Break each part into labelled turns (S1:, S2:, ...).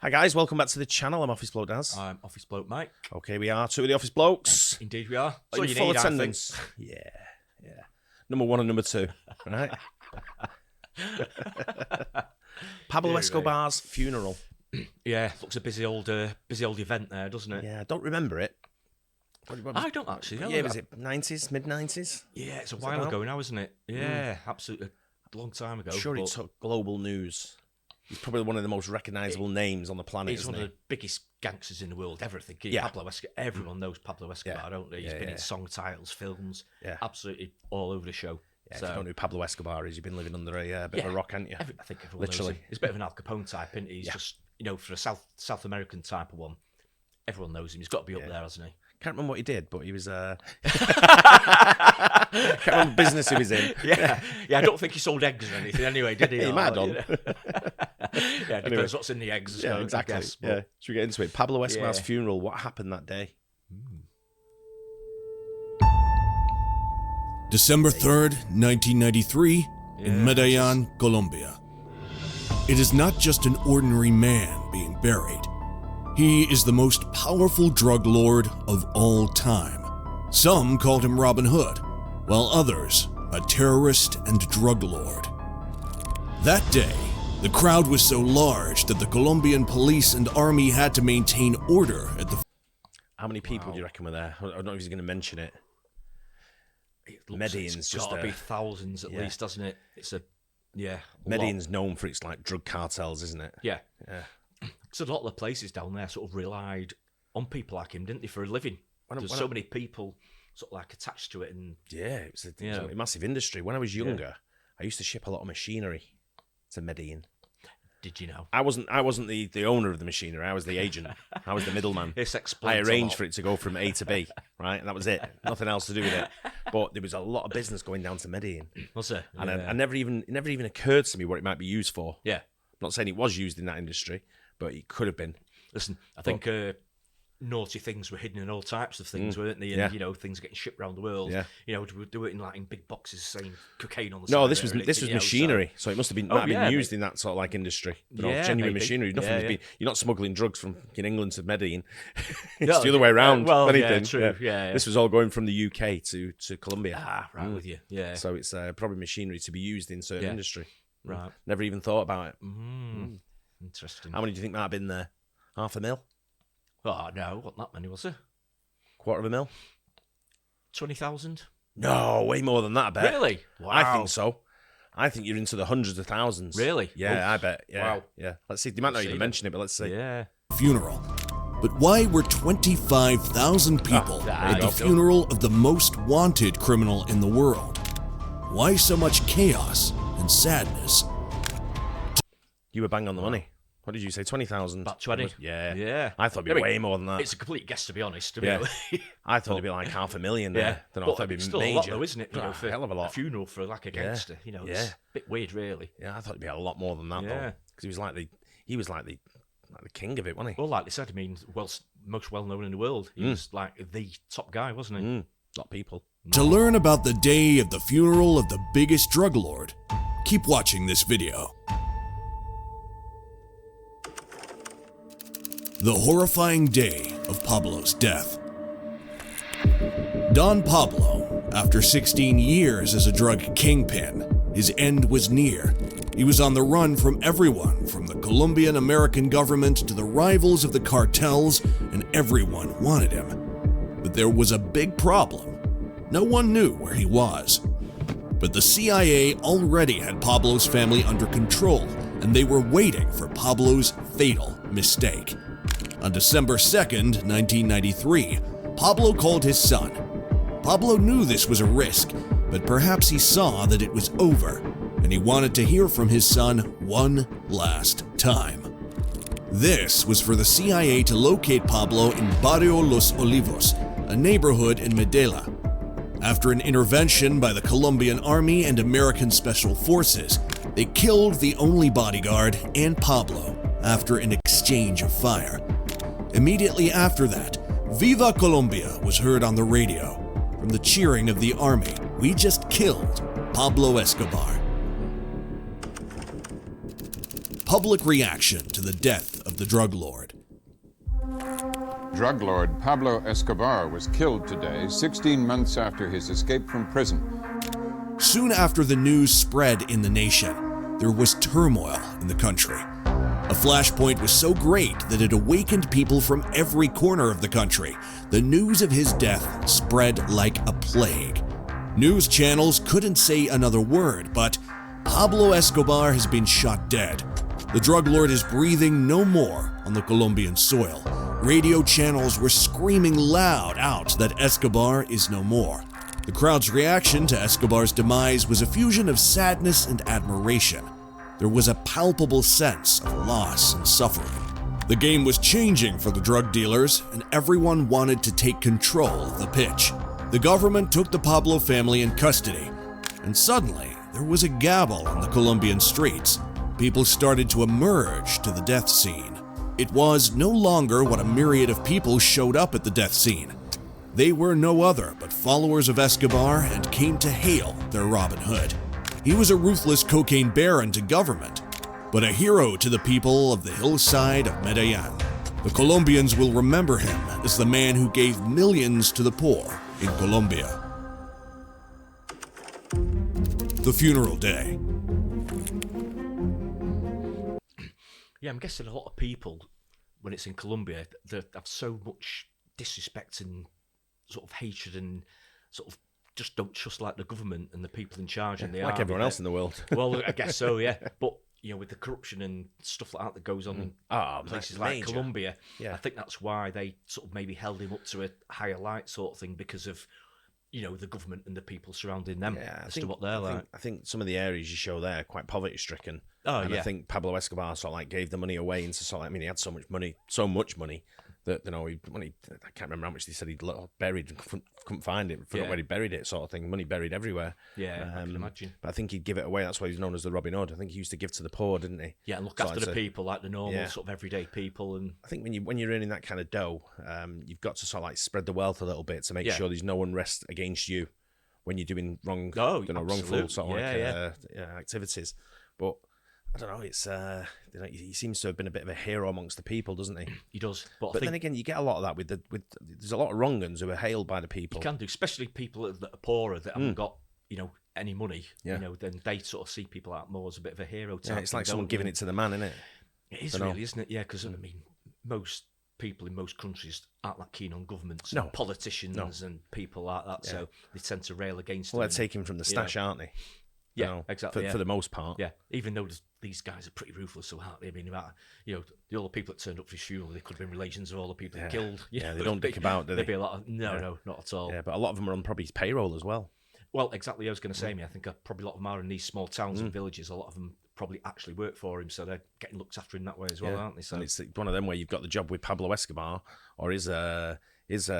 S1: Hi guys, welcome back to the channel. I'm Office Bloke Daz.
S2: I'm Office Bloke Mike.
S1: Okay, we are two of the Office Blokes.
S2: Indeed we are.
S1: So
S2: you
S1: full
S2: need,
S1: attendance. Yeah. Number one and number two, right? Pablo Escobar's funeral.
S2: Yeah, looks a busy old event there, doesn't it?
S1: Yeah, I don't remember it.
S2: I don't actually know.
S1: Yeah, was it 90s, mid-90s?
S2: Yeah, it's a while ago now, isn't it? Yeah, absolutely. A long time ago.
S1: I'm sure it took global news. He's probably one of the most recognisable names on the planet.
S2: He's one of the biggest gangsters in the world ever, I think.
S1: Yeah.
S2: Pablo Escobar. Everyone knows Pablo Escobar, don't they? He's been in song titles, films, absolutely all over the show.
S1: Yeah, so, if you don't know who Pablo Escobar is, you've been living under a bit of a rock, haven't you?
S2: I think everyone knows him. He's a bit of an Al Capone type, isn't he? He's just, for a South American type of one, everyone knows him. He's got to be up there, hasn't he?
S1: Can't remember what he did, but he was... Can't remember the business he was in.
S2: Yeah, I don't think he sold eggs or anything anyway, did he?
S1: He might have done.
S2: Yeah, depends what's in the eggs.
S1: Yeah, exactly. I guess, yeah. Should we get into it? Pablo Escobar's funeral, what happened that day?
S3: December 3rd, 1993, in Medellin, Colombia. It is not just an ordinary man being buried. He is the most powerful drug lord of all time. Some called him Robin Hood, while others, a terrorist and drug lord. That day, the crowd was so large that the Colombian police and army had to maintain order at the...
S1: How many people do you reckon were there? I don't know if he's going to mention it. Medellin's just
S2: got to be thousands at least, doesn't it? It's
S1: Medellin's known for its drug cartels, isn't it?
S2: Yeah. So a lot of the places down there sort of relied on people like him, didn't they, for a living? There's so many people sort of attached to it, and
S1: it was a massive industry. When I was younger, I used to ship a lot of machinery to Medellin.
S2: Did you know?
S1: I wasn't the owner of the machinery. I was the agent. I was the middleman.
S2: This explains
S1: I arranged for it to go from A to B, right? And that was it. Nothing else to do with it. But there was a lot of business going down to Medellin.
S2: Was it?
S1: And it never even occurred to me what it might be used for.
S2: Yeah.
S1: I'm not saying it was used in that industry, but it could have been.
S2: Listen, I think naughty things were hidden in all types of things, weren't they? And things getting shipped around the world.
S1: Yeah.
S2: Do it in big boxes, saying cocaine on the side.
S1: No, this was machinery, so it must have been might have been used in that sort of industry. Genuine machinery. Nothing. You're not smuggling drugs from England to Medellin. It's the other way around.
S2: True.
S1: This was all going from the UK to Colombia.
S2: Ah, right with you. Yeah.
S1: So it's probably machinery to be used in certain industry.
S2: Right.
S1: Never even thought about it.
S2: Interesting.
S1: How many do you think might have been there? 500,000?
S2: Oh, no, wasn't that many, was there?
S1: 250,000?
S2: 20,000?
S1: No, way more than that, I bet.
S2: Really? Wow.
S1: I think so. I think you're into the hundreds of thousands.
S2: Really?
S1: Yeah, I bet. Yeah.
S2: Wow.
S1: Yeah. Let's see. You might not even mention it, but let's see.
S2: Yeah.
S3: Funeral. But why were 25,000 people at the funeral of the most wanted criminal in the world? Why so much chaos and sadness?
S1: You were bang on the money. What did you say? 20,000?
S2: About 20.
S1: Yeah. I thought it'd be way more than that.
S2: It's a complete guess, to be honest.
S1: I thought it'd be like 500,000 there. Then I thought it'd be
S2: still
S1: major.
S2: a lot, though, isn't it? For
S1: a hell of a lot.
S2: A funeral for a gangster. It's a bit weird, really.
S1: Yeah, I thought it'd be a lot more than that, though. Because he was like the king of it, wasn't he?
S2: Well, like they said, most well known in the world. He was like the top guy, wasn't he?
S1: A lot of people.
S3: To learn about the day of the funeral of the biggest drug lord, keep watching this video. The horrifying day of Pablo's death. Don Pablo, after 16 years as a drug kingpin, his end was near. He was on the run from everyone, from the Colombian American government to the rivals of the cartels, and everyone wanted him. But there was a big problem. No one knew where he was. But the CIA already had Pablo's family under control, and they were waiting for Pablo's fatal mistake. On December 2nd, 1993, Pablo called his son. Pablo knew this was a risk, but perhaps he saw that it was over, and he wanted to hear from his son one last time. This was for the CIA to locate Pablo in Barrio Los Olivos, a neighborhood in Medellin. After an intervention by the Colombian Army and American Special Forces, they killed the only bodyguard and Pablo after an exchange of fire. Immediately after that, Viva Colombia was heard on the radio. From the cheering of the army, we just killed Pablo Escobar. public reaction to the death of the drug lord.
S4: Drug lord Pablo Escobar was killed today, 16 months after his escape from prison.
S3: Soon after the news spread in the nation, there was turmoil in the country. A flashpoint was so great that it awakened people from every corner of the country. The news of his death spread like a plague. News channels couldn't say another word, but Pablo Escobar has been shot dead. The drug lord is breathing no more on the Colombian soil. Radio channels were screaming loud out that Escobar is no more. The crowd's reaction to Escobar's demise was a fusion of sadness and admiration. There was a palpable sense of loss and suffering. The game was changing for the drug dealers, and everyone wanted to take control of the pitch. The government took the Pablo family in custody, and suddenly there was a gabble on the Colombian streets. People started to emerge to the death scene. It was no longer what a myriad of people showed up at the death scene. They were no other but followers of Escobar and came to hail their Robin Hood. He was a ruthless cocaine baron to government, but a hero to the people of the hillside of Medellin. The Colombians will remember him as the man who gave millions to the poor in Colombia. The funeral day.
S2: Yeah, I'm guessing a lot of people, when it's in Colombia, they have so much disrespect and sort of hatred and sort of just don't trust like the government and the people in charge and the
S1: like
S2: army.
S1: everyone else in the world.
S2: Well, I guess so, yeah. But you know, with the corruption and stuff like that goes on in places like Colombia, I think that's why they sort of maybe held him up to a higher light sort of thing, because of, you know, the government and the people surrounding them as to what they're like.
S1: I think some of the areas you show there are quite poverty stricken.
S2: And
S1: I think Pablo Escobar sort of like gave the money away into sort of like, I mean, he had so much money that, you know, I can't remember how much they said he'd buried and couldn't find it, forgot where he buried it, sort of thing. Money buried everywhere.
S2: Yeah, I can imagine.
S1: But I think he'd give it away. That's why he's known as the Robin Hood. I think he used to give to the poor, didn't he?
S2: Yeah, and look after the people, like the normal sort of everyday people. And
S1: I think when you're earning that kind of dough, you've got to sort of like spread the wealth a little bit to make sure there's no unrest against you when you're doing wrongful sort of activities. But I don't know. It's he seems to have been a bit of a hero amongst the people, doesn't he?
S2: He does.
S1: But then again, you get a lot of that with there's a lot of wrong uns who are hailed by the people.
S2: You can do, especially people that are poorer that haven't got any money.
S1: Yeah.
S2: Then they sort of see people out more as a bit of a hero.
S1: Yeah, it's like someone giving it to the man, isn't it?
S2: It is really, isn't it? Yeah, because I mean, most people in most countries aren't that keen on governments, and politicians, and people like that. Yeah. So they tend to rail against them.
S1: Well, they're taking from the stash, aren't they?
S2: Yeah, exactly.
S1: For the most part.
S2: Yeah, even though these guys are pretty ruthless, so aren't they? I mean, all the people that turned up for his funeral, they could have been relations of all the people he killed.
S1: Yeah, they don't dick about, do they?
S2: There'd be a lot of no, not at all.
S1: Yeah, but a lot of them are on probably his payroll as well.
S2: Well, exactly. I was going to say, I think probably a lot of them are in these small towns and villages. A lot of them probably actually work for him, so they're getting looked after in that way as well, aren't they? So
S1: and it's one of them where you've got the job with Pablo Escobar or his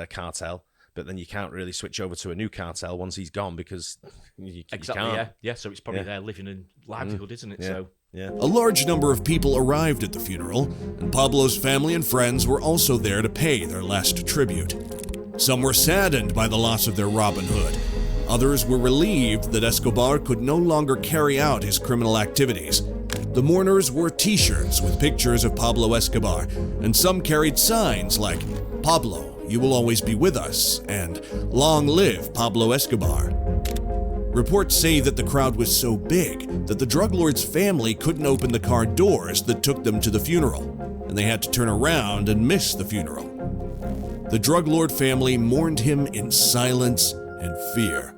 S1: cartel, but then you can't really switch over to a new cartel once he's gone because you can't.
S2: Yeah. So it's probably their living and livelihood, isn't it?
S1: Yeah.
S2: So.
S1: Yeah.
S3: A large number of people arrived at the funeral, and Pablo's family and friends were also there to pay their last tribute. Some were saddened by the loss of their Robin Hood. Others were relieved that Escobar could no longer carry out his criminal activities. The mourners wore t-shirts with pictures of Pablo Escobar, and some carried signs like, "Pablo, you will always be with us," and "Long live Pablo Escobar." Reports say that the crowd was so big that the drug lord's family couldn't open the car doors that took them to the funeral, and they had to turn around and miss the funeral. The drug lord family mourned him in silence and fear.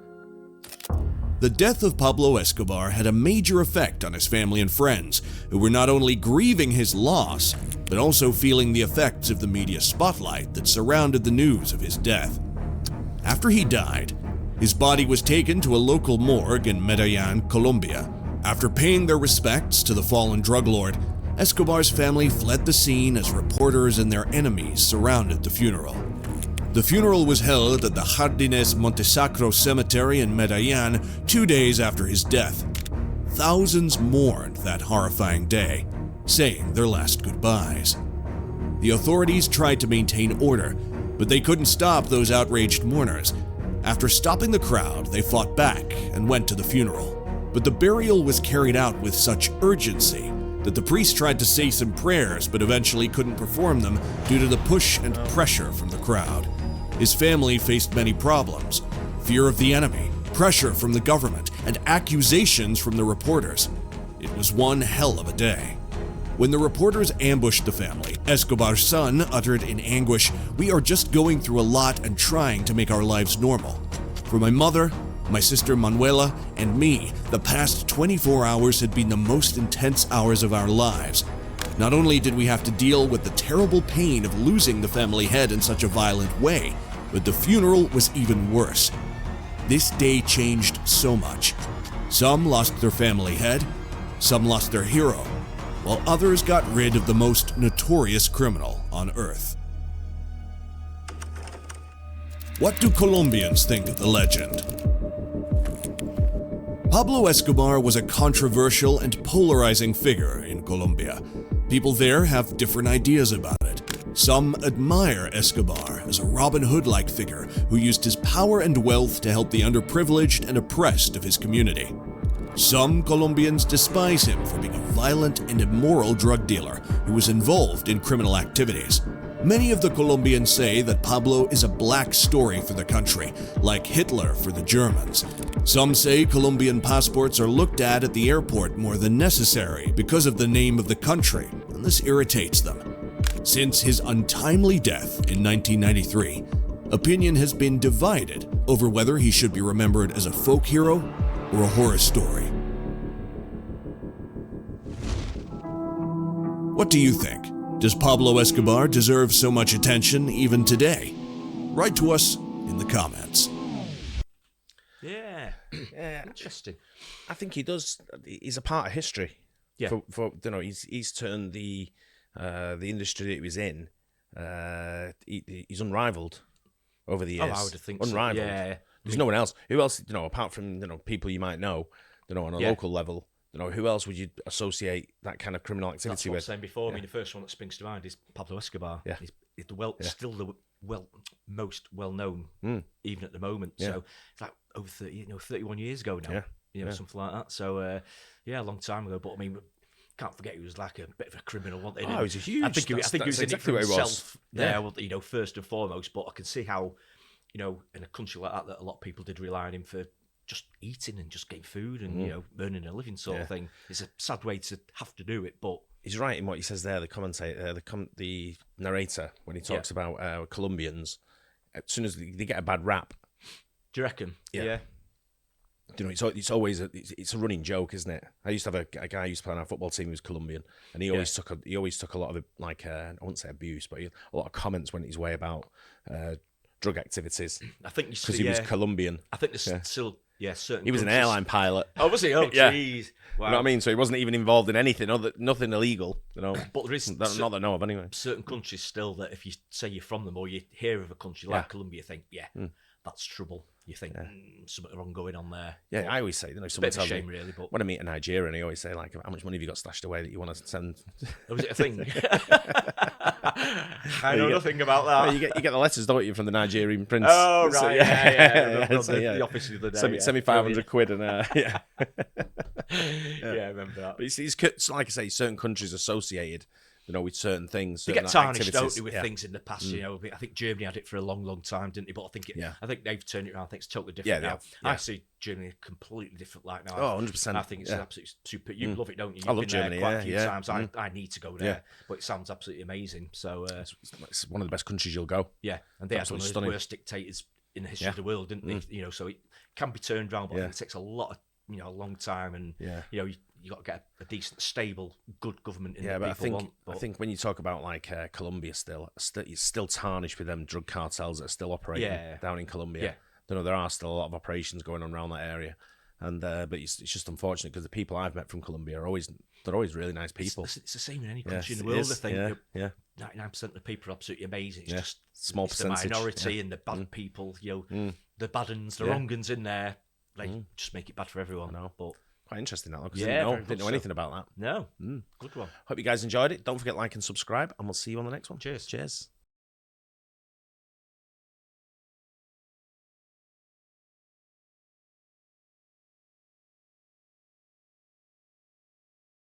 S3: The death of Pablo Escobar had a major effect on his family and friends, who were not only grieving his loss, but also feeling the effects of the media spotlight that surrounded the news of his death. After he died, his body was taken to a local morgue in Medellin, Colombia. After paying their respects to the fallen drug lord, Escobar's family fled the scene as reporters and their enemies surrounded the funeral. The funeral was held at the Jardines Montesacro Cemetery in Medellin 2 days after his death. Thousands mourned that horrifying day, saying their last goodbyes. The authorities tried to maintain order, but they couldn't stop those outraged mourners. After stopping the crowd, they fought back and went to the funeral. But the burial was carried out with such urgency that the priest tried to say some prayers but eventually couldn't perform them due to the push and pressure from the crowd. His family faced many problems: fear of the enemy, pressure from the government, and accusations from the reporters. It was one hell of a day. When the reporters ambushed the family, Escobar's son uttered in anguish, "We are just going through a lot and trying to make our lives normal. For my mother, my sister Manuela, and me, the past 24 hours had been the most intense hours of our lives. Not only did we have to deal with the terrible pain of losing the family head in such a violent way, but the funeral was even worse. This day changed so much. Some lost their family head, some lost their hero, while others got rid of the most notorious criminal on Earth." What do Colombians think of the legend? Pablo Escobar was a controversial and polarizing figure in Colombia. People there have different ideas about it. Some admire Escobar as a Robin Hood-like figure who used his power and wealth to help the underprivileged and oppressed of his community. Some Colombians despise him for being a violent and immoral drug dealer who was involved in criminal activities. Many of the Colombians say that Pablo is a black story for the country, like Hitler for the Germans. Some say Colombian passports are looked at the airport more than necessary because of the name of the country, and this irritates them. Since his untimely death in 1993, opinion has been divided over whether he should be remembered as a folk hero or a horror story. What do you think? Does Pablo Escobar deserve so much attention even today? Write to us in the comments.
S2: Yeah, interesting.
S1: I think he does. He's a part of history.
S2: Yeah.
S1: For he's turned the industry that he was in. He's unrivaled over the years.
S2: Oh, I would think
S1: unrivaled.
S2: So. Yeah.
S1: There's no one else. Who else? Apart from people you might know, on a local level. Who else would you associate that kind of criminal activity
S2: That's what
S1: with?
S2: I was saying before. I mean, the first one that springs to mind is Pablo Escobar.
S1: Yeah.
S2: He's still the most well-known, even at the moment.
S1: Yeah.
S2: So it's like over 31 years ago now. Something like that. So, a long time ago. But I mean, can't forget he was like a bit of a criminal, wasn't he?
S1: Oh, he was a huge.
S2: I think he was
S1: exactly
S2: in it for himself.
S1: There,
S2: first and foremost. But I can see how, in a country like that a lot of people did rely on him for just eating and just getting food and earning a living sort of thing. It's a sad way to have to do it, but
S1: he's right in what he says there. The commentator, the narrator, when he talks about Colombians, as soon as they get a bad rap,
S2: do you reckon?
S1: Yeah. It's always a running joke, isn't it? I used to have a guy who used to play on our football team who was Colombian, and he always took a lot of I wouldn't say abuse, but a lot of comments went his way about drug activities.
S2: I think
S1: because he was Colombian.
S2: I think there's still. Yeah, certain.
S1: He was an airline pilot.
S2: Oh, was he? Oh, jeez.
S1: Yeah.
S2: Wow.
S1: You know what I mean? So he wasn't even involved in anything, nothing illegal.
S2: But there is
S1: not that I know of anyway.
S2: Certain countries still that if you say you're from them or you hear of a country like Colombia, you think, that's trouble. You think something wrong going on there.
S1: Yeah, I always say, someone tells me,
S2: really, but
S1: when I meet a Nigerian, I always say, like, how much money have you got stashed away that you want to send?
S2: Oh, was it a thing? I know nothing about that.
S1: Well, you get the letters, don't you, from the Nigerian prince?
S2: Oh, right,
S1: so,
S2: yeah. The office the other day.
S1: Send me 500 quid and
S2: yeah, I remember that.
S1: But it's like I say, certain countries associated, with certain things.
S2: They
S1: certain
S2: get tarnished,
S1: activities.
S2: don't they, with things in the past? I think Germany had it for a long, long time, didn't they? But I think they've turned it around. I think it's totally different now. I see Germany completely different like now.
S1: Oh, 100%.
S2: I think it's absolutely super. You love it, don't you?
S1: I love Germany.
S2: Quite a few times. I need to go there, but it sounds absolutely amazing. So
S1: it's one of the best countries you'll go.
S2: Yeah, and they had one of the worst dictators in the history of the world, didn't they? So it can be turned around, but I think it takes a lot of a long time, and you got to get a decent, stable, good government in that people want.
S1: I think when you talk about like Colombia, it's still tarnished with them drug cartels that are still operating down in Colombia.
S2: Yeah.
S1: There are still a lot of operations going on around that area, and but it's just unfortunate because the people I've met from Colombia are always really nice people.
S2: It's the same in any country in the world. I think 99% of the people are absolutely amazing. It's just
S1: small percentage,
S2: the minority and the bad people. The bad uns, the wrong uns in there. They just make it bad for everyone. But
S1: quite interesting that, because I didn't know anything about that.
S2: No, good one.
S1: Hope you guys enjoyed it. Don't forget to like and subscribe, and we'll see you on the next one.
S2: Cheers.